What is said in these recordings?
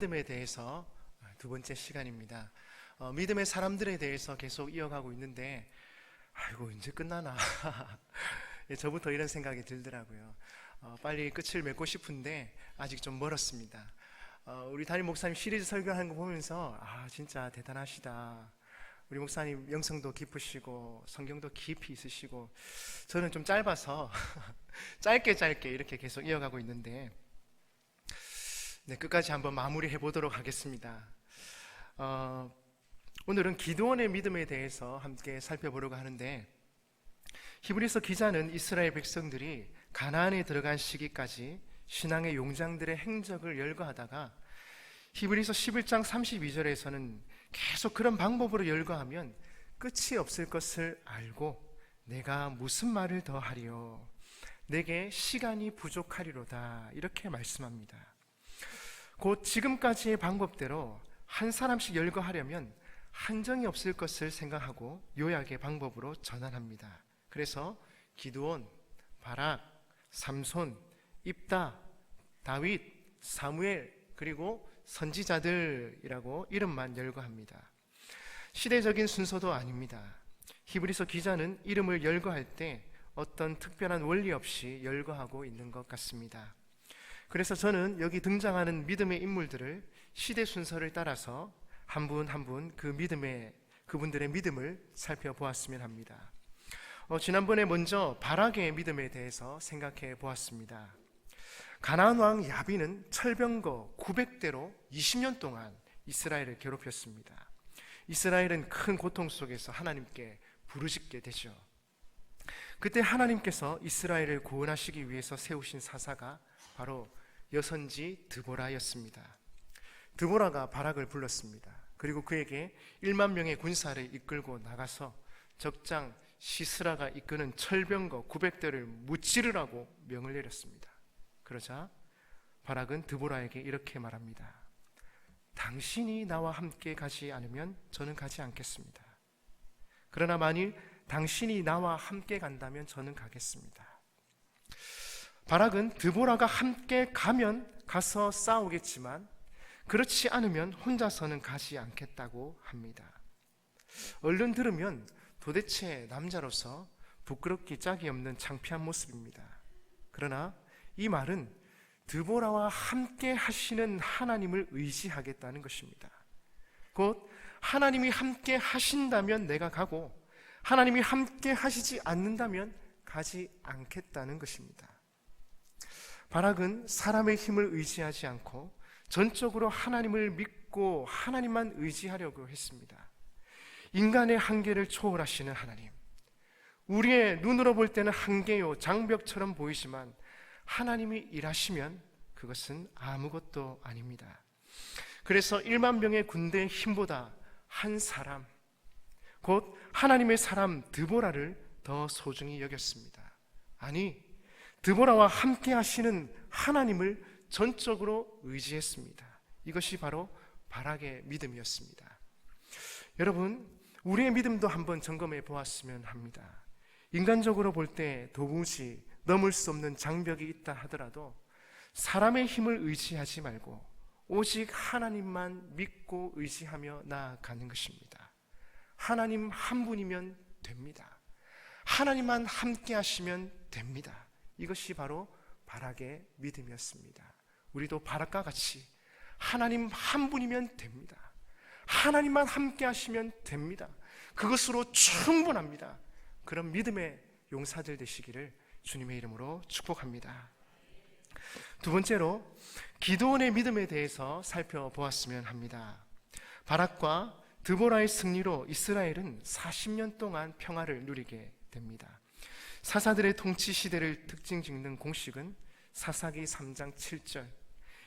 믿음에 대해서 두 번째 시간입니다. 믿음의 사람들에 대해서 계속 이어가고 있는데, 아이고 이제 끝나나. 예, 저부터 이런 생각이 들더라고요. 빨리 끝을 맺고 싶은데 아직 좀 멀었습니다. 우리 담임 목사님 시리즈 설교하는 거 보면서 진짜 대단하시다. 우리 목사님 영성도 깊으시고 성경도 깊이 있으시고, 저는 좀 짧아서 짧게 이렇게 계속 이어가고 있는데, 네, 끝까지 한번 마무리해 보도록 하겠습니다. 오늘은 기드온의 믿음에 대해서 함께 살펴보려고 하는데, 히브리서 기자는 이스라엘 백성들이 가나안에 들어간 시기까지 신앙의 용장들의 행적을 열거하다가 히브리서 11장 32절에서는 계속 그런 방법으로 열거하면 끝이 없을 것을 알고 내가 무슨 말을 더 하리요, 내게 시간이 부족하리로다, 이렇게 말씀합니다. 곧 지금까지의 방법대로 한 사람씩 열거하려면 한정이 없을 것을 생각하고 요약의 방법으로 전환합니다. 그래서 기드온, 바락, 삼손, 입다, 다윗, 사무엘, 그리고 선지자들이라고 이름만 열거합니다. 시대적인 순서도 아닙니다. 히브리서 기자는 이름을 열거할 때 어떤 특별한 원리 없이 열거하고 있는 것 같습니다. 그래서 저는 여기 등장하는 믿음의 인물들을 시대 순서를 따라서 한 분 한 분 그분들의 믿음을 살펴보았으면 합니다. 지난번에 먼저 바락의 믿음에 대해서 생각해 보았습니다. 가나안 왕 야빈은 철병거 900대로 20년 동안 이스라엘을 괴롭혔습니다. 이스라엘은 큰 고통 속에서 하나님께 부르짖게 되죠. 그때 하나님께서 이스라엘을 구원하시기 위해서 세우신 사사가 바로 여선지 드보라였습니다. 드보라가 바락을 불렀습니다. 그리고 그에게 1만 명의 군사를 이끌고 나가서 적장 시스라가 이끄는 철병거 900대를 무찌르라고 명을 내렸습니다. 그러자 바락은 드보라에게 이렇게 말합니다. 당신이 나와 함께 가지 않으면 저는 가지 않겠습니다. 그러나 만일 당신이 나와 함께 간다면 저는 가겠습니다. 바락은 드보라가 함께 가면 가서 싸우겠지만 그렇지 않으면 혼자서는 가지 않겠다고 합니다. 얼른 들으면 도대체 남자로서 부끄럽기 짝이 없는 창피한 모습입니다. 그러나 이 말은 드보라와 함께 하시는 하나님을 의지하겠다는 것입니다. 곧 하나님이 함께 하신다면 내가 가고, 하나님이 함께 하시지 않는다면 가지 않겠다는 것입니다. 바락은 사람의 힘을 의지하지 않고 전적으로 하나님을 믿고 하나님만 의지하려고 했습니다. 인간의 한계를 초월하시는 하나님, 우리의 눈으로 볼 때는 한계요 장벽처럼 보이지만 하나님이 일하시면 그것은 아무것도 아닙니다. 그래서 1만 명의 군대의 힘보다 한 사람, 곧 하나님의 사람 드보라를 더 소중히 여겼습니다. 아니, 드보라와 함께 하시는 하나님을 전적으로 의지했습니다. 이것이 바로 바락의 믿음이었습니다. 여러분, 우리의 믿음도 한번 점검해 보았으면 합니다. 인간적으로 볼 때 도무지 넘을 수 없는 장벽이 있다 하더라도 사람의 힘을 의지하지 말고 오직 하나님만 믿고 의지하며 나아가는 것입니다. 하나님 한 분이면 됩니다. 하나님만 함께 하시면 됩니다. 이것이 바로 바락의 믿음이었습니다. 우리도 바락과 같이 하나님 한 분이면 됩니다. 하나님만 함께 하시면 됩니다. 그것으로 충분합니다. 그런 믿음의 용사들 되시기를 주님의 이름으로 축복합니다. 두 번째로 기드온의 믿음에 대해서 살펴보았으면 합니다. 바락과 드보라의 승리로 이스라엘은 40년 동안 평화를 누리게 됩니다. 사사들의 통치 시대를 특징 짓는 공식은 사사기 3장 7절,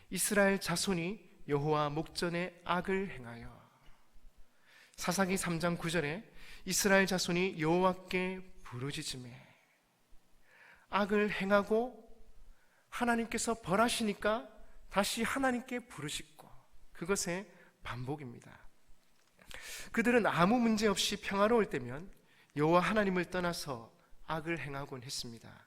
이스라엘 자손이 여호와 목전에 악을 행하여, 사사기 3장 9절에 이스라엘 자손이 여호와께 부르짖으매, 악을 행하고 하나님께서 벌하시니까 다시 하나님께 부르짖고, 그것의 반복입니다. 그들은 아무 문제 없이 평화로울 때면 여호와 하나님을 떠나서 악을 행하곤 했습니다.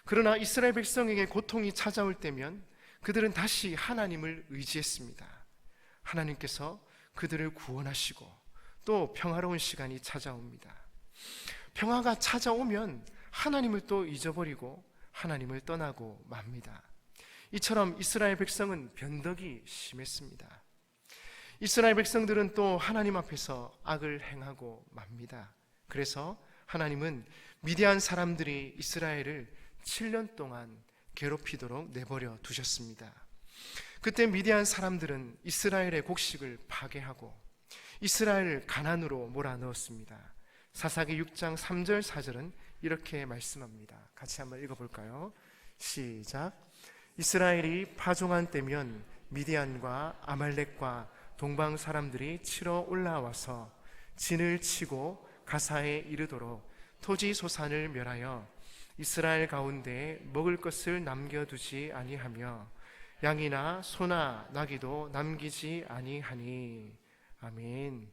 그러나 이스라엘 백성에게 고통이 찾아올 때면 그들은 다시 하나님을 의지했습니다. 하나님께서 그들을 구원하시고 또 평화로운 시간이 찾아옵니다. 평화가 찾아오면 하나님을 또 잊어버리고 하나님을 떠나고 맙니다. 이처럼 이스라엘 백성은 변덕이 심했습니다. 이스라엘 백성들은 또 하나님 앞에서 악을 행하고 맙니다. 그래서 하나님은 미디안 사람들이 이스라엘을 7년 동안 괴롭히도록 내버려 두셨습니다. 그때 미디안 사람들은 이스라엘의 곡식을 파괴하고 이스라엘을 가난으로 몰아넣었습니다. 사사기 6장 3절 4절은 이렇게 말씀합니다. 같이 한번 읽어볼까요? 시작. 이스라엘이 파종한 때면 미디안과 아말렉과 동방 사람들이 치러 올라와서 진을 치고 가사에 이르도록 토지 소산을 멸하여 이스라엘 가운데 먹을 것을 남겨두지 아니하며 양이나 소나 나귀도 남기지 아니하니. 아멘.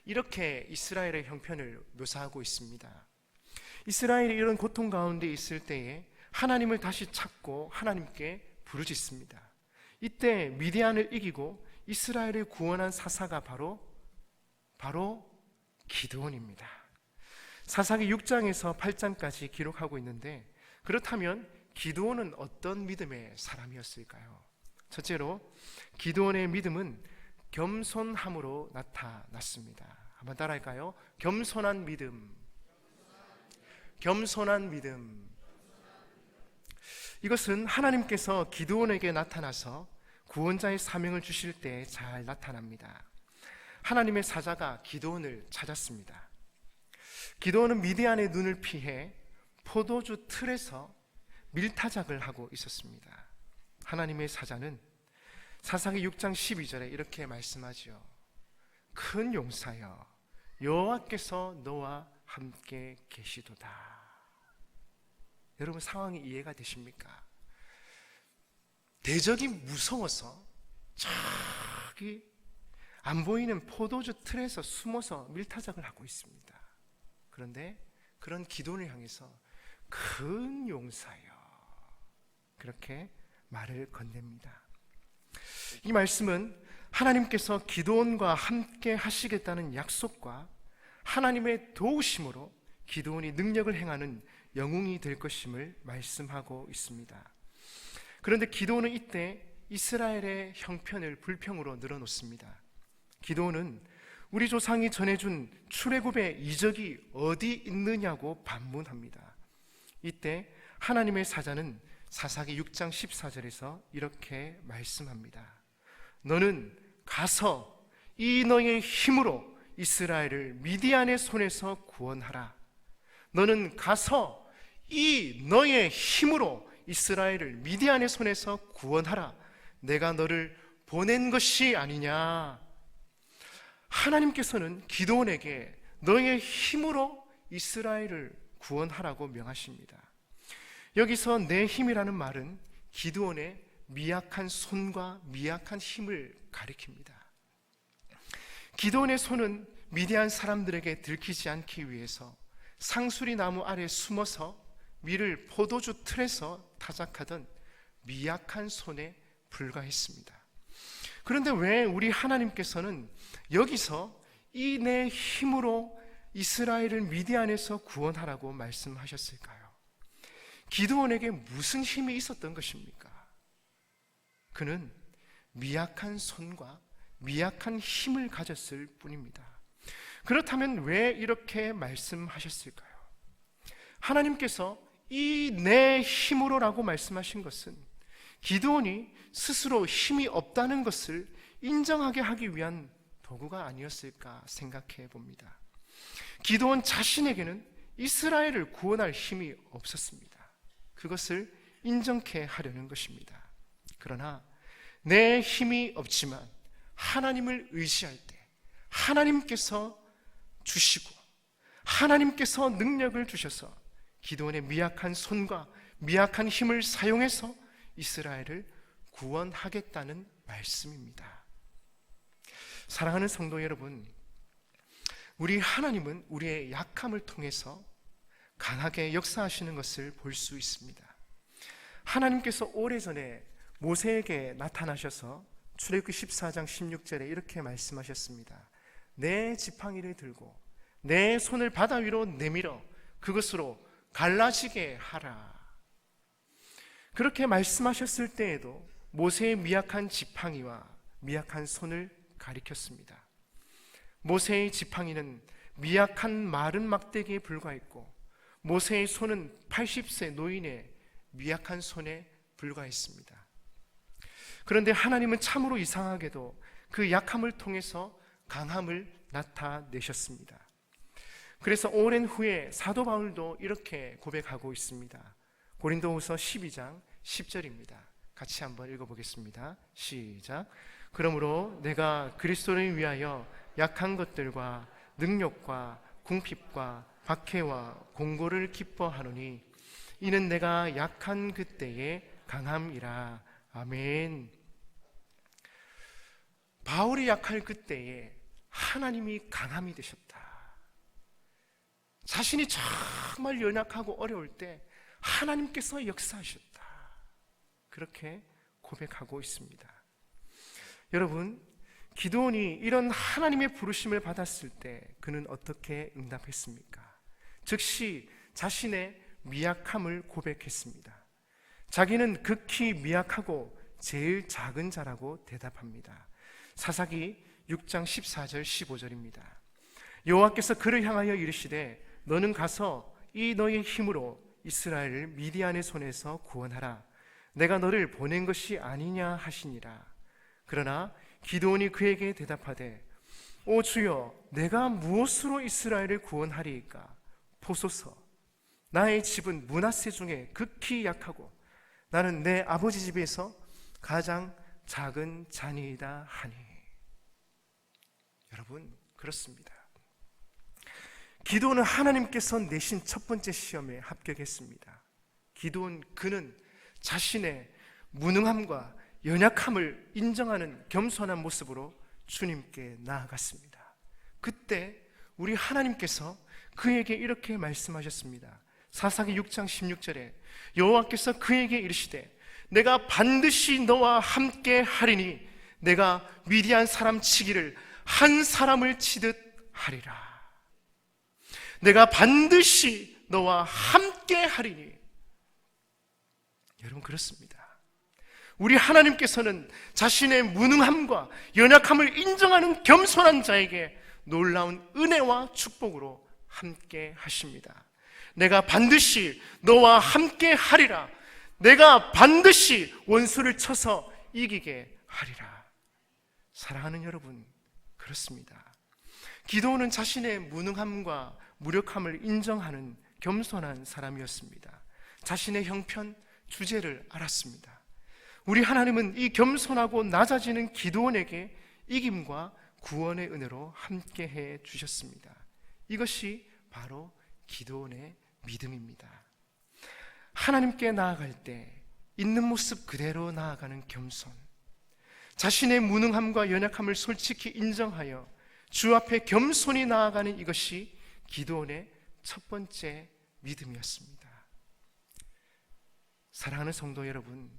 이렇게 이스라엘의 형편을 묘사하고 있습니다. 이스라엘이 이런 고통 가운데 있을 때에 하나님을 다시 찾고 하나님께 부르짖습니다. 이때 미디안을 이기고 이스라엘을 구원한 사사가 바로 기드온입니다. 사사기 6장에서 8장까지 기록하고 있는데, 그렇다면 기드온은 어떤 믿음의 사람이었을까요? 첫째로 기드온의 믿음은 겸손함으로 나타났습니다. 한번 따라할까요? 겸손한 믿음. 겸손한 믿음. 이것은 하나님께서 기드온에게 나타나서 구원자의 사명을 주실 때 잘 나타납니다. 하나님의 사자가 기드온을 찾았습니다. 기드온은 미디안의 눈을 피해 포도주 틀에서 밀타작을 하고 있었습니다. 하나님의 사자는 사사기 6장 12절에 이렇게 말씀하지요. 큰 용사여, 여호와께서 너와 함께 계시도다. 여러분, 상황이 이해가 되십니까? 대적이 무서워서 저기 안 보이는 포도주 틀에서 숨어서 밀타작을 하고 있습니다. 그런데 그런 기도를 향해서 큰 용사여, 그렇게 말을 건넵니다. 이 말씀은 하나님께서 기드온과 함께 하시겠다는 약속과 하나님의 도우심으로 기드온이 능력을 행하는 영웅이 될 것임을 말씀하고 있습니다. 그런데 기드온은 이때 이스라엘의 형편을 불평으로 늘어놓습니다. 기드온은 우리 조상이 전해준 출애굽의 이적이 어디 있느냐고 반문합니다. 이때 하나님의 사자는 사사기 6장 14절에서 이렇게 말씀합니다. 너는 가서 이 너의 힘으로 이스라엘을 미디안의 손에서 구원하라. 너는 가서 이 너의 힘으로 이스라엘을 미디안의 손에서 구원하라. 내가 너를 보낸 것이 아니냐. 하나님께서는 기드온에게 너의 힘으로 이스라엘을 구원하라고 명하십니다. 여기서 내 힘이라는 말은 기드온의 미약한 손과 미약한 힘을 가리킵니다. 기드온의 손은 미디안 사람들에게 들키지 않기 위해서 상수리 나무 아래 숨어서 밀을 포도주 틀에서 타작하던 미약한 손에 불과했습니다. 그런데 왜 우리 하나님께서는 여기서 이 내 힘으로 이스라엘을 미디안에서 구원하라고 말씀하셨을까요? 기드온에게 무슨 힘이 있었던 것입니까? 그는 미약한 손과 미약한 힘을 가졌을 뿐입니다. 그렇다면 왜 이렇게 말씀하셨을까요? 하나님께서 이 내 힘으로라고 말씀하신 것은 기드온이 스스로 힘이 없다는 것을 인정하게 하기 위한 도구가 아니었을까 생각해 봅니다. 기드온 자신에게는 이스라엘을 구원할 힘이 없었습니다. 그것을 인정케 하려는 것입니다. 그러나 내 힘이 없지만 하나님을 의지할 때 하나님께서 주시고 하나님께서 능력을 주셔서 기드온의 미약한 손과 미약한 힘을 사용해서 이스라엘을 구원하겠다는 말씀입니다. 사랑하는 성도 여러분, 우리 하나님은 우리의 약함을 통해서 강하게 역사하시는 것을 볼 수 있습니다. 하나님께서 오래전에 모세에게 나타나셔서 출애굽기 14장 16절에 이렇게 말씀하셨습니다. 내 지팡이를 들고 내 손을 바다 위로 내밀어 그것으로 갈라지게 하라. 그렇게 말씀하셨을 때에도 모세의 미약한 지팡이와 미약한 손을 가리켰습니다. 모세의 지팡이는 미약한 마른 막대기에 불과했고 모세의 손은 80세 노인의 미약한 손에 불과했습니다. 그런데 하나님은 참으로 이상하게도 그 약함을 통해서 강함을 나타내셨습니다. 그래서 오랜 후에 사도 바울도 이렇게 고백하고 있습니다. 고린도후서 12장 10절입니다. 같이 한번 읽어보겠습니다. 시작. 그러므로 내가 그리스도를 위하여 약한 것들과 능력과 궁핍과 박해와 공고를 기뻐하노니 이는 내가 약한 그때의 강함이라. 아멘. 바울이 약할 그때에 하나님이 강함이 되셨다. 자신이 정말 연약하고 어려울 때 하나님께서 역사하셨다. 그렇게 고백하고 있습니다. 여러분, 기드온이 이런 하나님의 부르심을 받았을 때 그는 어떻게 응답했습니까? 즉시 자신의 미약함을 고백했습니다. 자기는 극히 미약하고 제일 작은 자라고 대답합니다. 사사기 6장 14절 15절입니다. 여호와께서 그를 향하여 이르시되 너는 가서 이 너의 힘으로 이스라엘을 미디안의 손에서 구원하라. 내가 너를 보낸 것이 아니냐 하시니라. 그러나 기드온이 그에게 대답하되 오 주여, 내가 무엇으로 이스라엘을 구원하리이까? 보소서, 나의 집은 므낫세 중에 극히 약하고 나는 내 아버지 집에서 가장 작은 자니이다 하니. 여러분, 그렇습니다. 기드온은 하나님께서 내신 첫 번째 시험에 합격했습니다. 기드온, 그는 자신의 무능함과 연약함을 인정하는 겸손한 모습으로 주님께 나아갔습니다. 그때 우리 하나님께서 그에게 이렇게 말씀하셨습니다. 사사기 6장 16절에 여호와께서 그에게 이르시되 내가 반드시 너와 함께 하리니 내가 미디안 사람 치기를 한 사람을 치듯 하리라. 내가 반드시 너와 함께 하리니. 여러분, 그렇습니다. 우리 하나님께서는 자신의 무능함과 연약함을 인정하는 겸손한 자에게 놀라운 은혜와 축복으로 함께 하십니다. 내가 반드시 너와 함께 하리라. 내가 반드시 원수를 쳐서 이기게 하리라. 사랑하는 여러분, 그렇습니다. 기드온은 자신의 무능함과 무력함을 인정하는 겸손한 사람이었습니다. 자신의 형편, 주제를 알았습니다. 우리 하나님은 이 겸손하고 낮아지는 기드온에게 이김과 구원의 은혜로 함께해 주셨습니다. 이것이 바로 기드온의 믿음입니다. 하나님께 나아갈 때 있는 모습 그대로 나아가는 겸손, 자신의 무능함과 연약함을 솔직히 인정하여 주 앞에 겸손히 나아가는 이것이 기드온의 첫 번째 믿음이었습니다. 사랑하는 성도 여러분,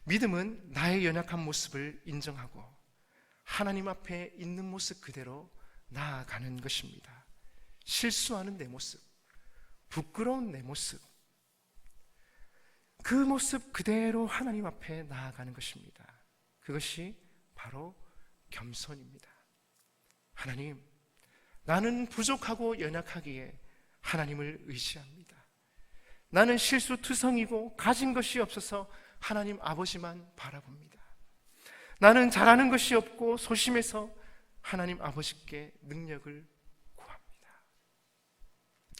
믿음은 나의 연약한 모습을 인정하고 하나님 앞에 있는 모습 그대로 나아가는 것입니다. 실수하는 내 모습, 부끄러운 내 모습, 그 모습 그대로 하나님 앞에 나아가는 것입니다. 그것이 바로 겸손입니다. 하나님, 나는 부족하고 연약하기에 하나님을 의지합니다. 나는 실수투성이고 가진 것이 없어서 하나님 아버지만 바라봅니다. 나는 잘하는 것이 없고 소심해서 하나님 아버지께 능력을 구합니다.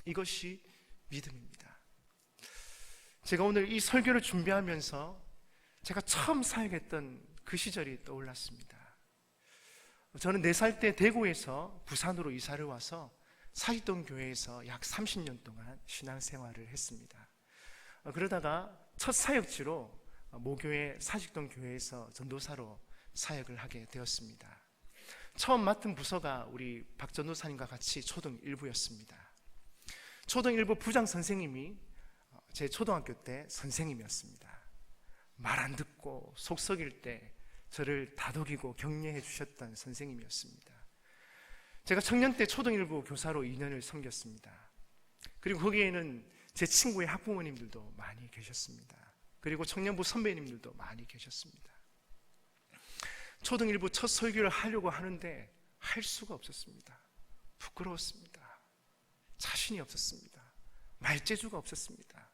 이것이 믿음입니다. 제가 오늘 이 설교를 준비하면서 제가 처음 사역했던 그 시절이 떠올랐습니다. 저는 4살 때 대구에서 부산으로 이사를 와서 사직동 교회에서 약 30년 동안 신앙생활을 했습니다. 그러다가 첫 사역지로 모교회 사직동 교회에서 전도사로 사역을 하게 되었습니다. 처음 맡은 부서가 우리 박 전도사님과 같이 초등 1부였습니다. 초등 1부 부장 선생님이 제 초등학교 때 선생님이었습니다. 말 안 듣고 속 썩일 때 저를 다독이고 격려해 주셨던 선생님이었습니다. 제가 청년 때 초등일부 교사로 2년을 섬겼습니다. 그리고 거기에는 제 친구의 학부모님들도 많이 계셨습니다. 그리고 청년부 선배님들도 많이 계셨습니다. 초등일부 첫 설교를 하려고 하는데 할 수가 없었습니다. 부끄러웠습니다. 자신이 없었습니다. 말재주가 없었습니다.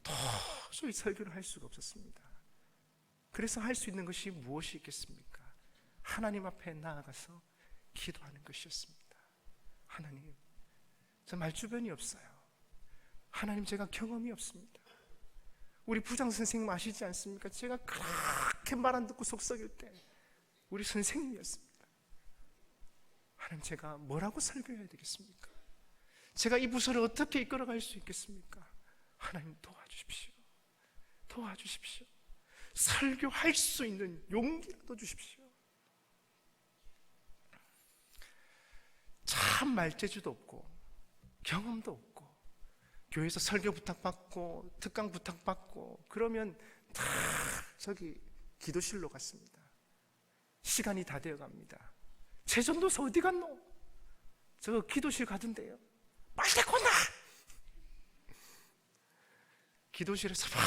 도저히 설교를 할 수가 없었습니다. 그래서 할 수 있는 것이 무엇이 있겠습니까? 하나님 앞에 나아가서 기도하는 것이었습니다. 하나님, 저 말주변이 없어요. 하나님, 제가 경험이 없습니다. 우리 부장 선생님 아시지 않습니까? 제가 그렇게 말 안 듣고 속 썩일 때 우리 선생님이었습니다. 하나님, 제가 뭐라고 설교해야 되겠습니까? 제가 이 부서를 어떻게 이끌어갈 수 있겠습니까? 하나님, 도와주십시오. 도와주십시오. 설교할 수 있는 용기라도 주십시오. 참 말재주도 없고 경험도 없고 교회에서 설교 부탁받고 특강 부탁받고 그러면 다 저기 기도실로 갔습니다. 시간이 다 되어갑니다. 최전도사 어디 갔노? 저 기도실 가던데요. 빨리 데리고 온나! 기도실에서 막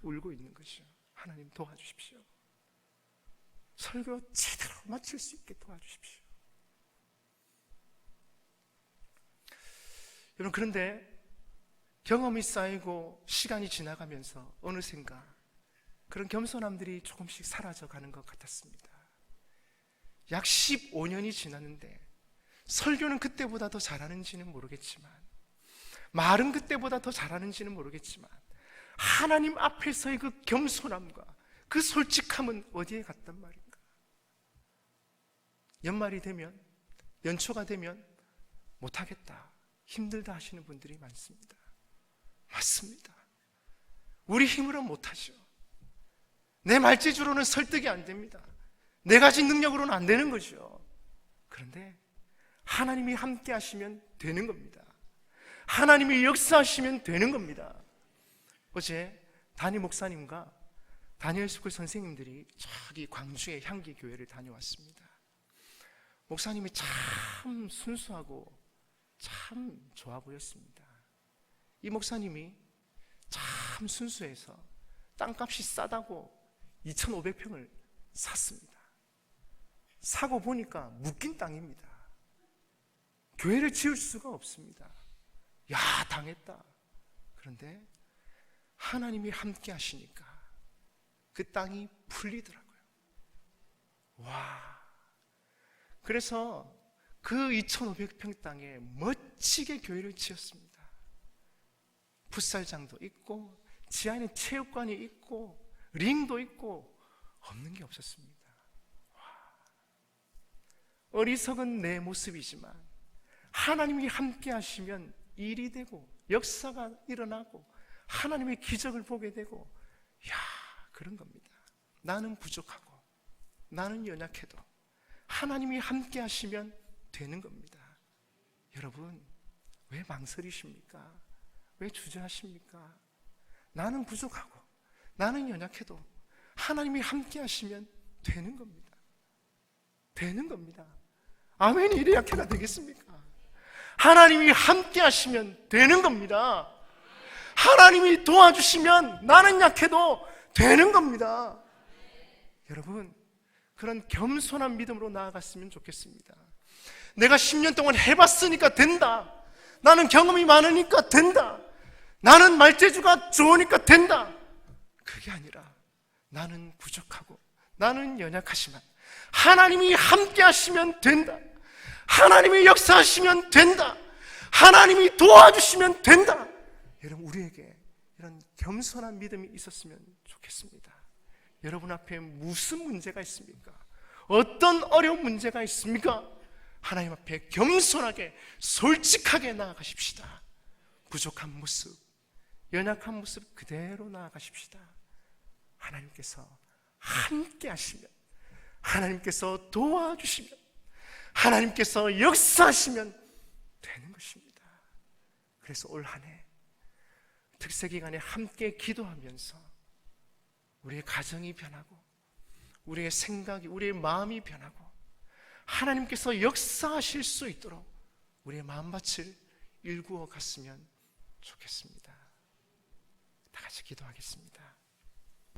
울고 있는 것이요. 하나님, 도와주십시오. 설교 제대로 마칠 수 있게 도와주십시오. 여러분, 그런데 경험이 쌓이고 시간이 지나가면서 어느샌가 그런 겸손함들이 조금씩 사라져가는 것 같았습니다. 약 15년이 지났는데 설교는 그때보다 더 잘하는지는 모르겠지만, 말은 그때보다 더 잘하는지는 모르겠지만, 하나님 앞에서의 그 겸손함과 그 솔직함은 어디에 갔단 말인가? 연말이 되면, 연초가 되면 못하겠다, 힘들다 하시는 분들이 많습니다. 맞습니다. 우리 힘으로 못하죠. 내 말재주로는 설득이 안 됩니다. 내 가진 능력으로는 안 되는 거죠. 그런데 하나님이 함께 하시면 되는 겁니다. 하나님이 역사하시면 되는 겁니다. 어제 담임 목사님과 다니엘 스쿨 선생님들이 저기 광주의 향기교회를 다녀왔습니다. 목사님이 참 순수하고 참 좋아 보였습니다. 이 목사님이 참 순수해서 땅값이 싸다고 2,500평을 샀습니다. 사고 보니까 묶인 땅입니다. 교회를 지을 수가 없습니다. 야, 당했다. 그런데 하나님이 함께 하시니까 그 땅이 풀리더라고요. 와. 그래서 그 2,500평 땅에 멋지게 교회를 지었습니다. 풋살장도 있고 지하에는 체육관이 있고 링도 있고 없는 게 없었습니다. 와. 어리석은 내 모습이지만 하나님이 함께 하시면 일이 되고 역사가 일어나고 하나님의 기적을 보게 되고, 그런 겁니다. 나는 부족하고 나는 연약해도 하나님이 함께 하시면 되는 겁니다. 여러분, 왜 망설이십니까? 왜 주저하십니까? 나는 부족하고 나는 연약해도 하나님이 함께 하시면 되는 겁니다. 되는 겁니다. 아멘이 이래 약해가 되겠습니까? 하나님이 함께 하시면 되는 겁니다. 하나님이 도와주시면 나는 약해도 되는 겁니다. 여러분, 그런 겸손한 믿음으로 나아갔으면 좋겠습니다. 내가 10년 동안 해봤으니까 된다. 나는 경험이 많으니까 된다. 나는 말재주가 좋으니까 된다. 그게 아니라 나는 부족하고 나는 연약하지만 하나님이 함께 하시면 된다. 하나님이 역사하시면 된다. 하나님이 도와주시면 된다. 여러분, 우리에게 이런 겸손한 믿음이 있었으면 좋겠습니다. 여러분 앞에 무슨 문제가 있습니까? 어떤 어려운 문제가 있습니까? 하나님 앞에 겸손하게 솔직하게 나아가십시다. 부족한 모습, 연약한 모습 그대로 나아가십시다. 하나님께서 함께 하시면, 하나님께서 도와주시면, 하나님께서 역사하시면 되는 것입니다. 그래서 올 한 해 특세 기간에 함께 기도하면서 우리의 가정이 변하고 우리의 생각이, 우리의 마음이 변하고 하나님께서 역사하실 수 있도록 우리의 마음밭을 일구어 갔으면 좋겠습니다. 다 같이 기도하겠습니다.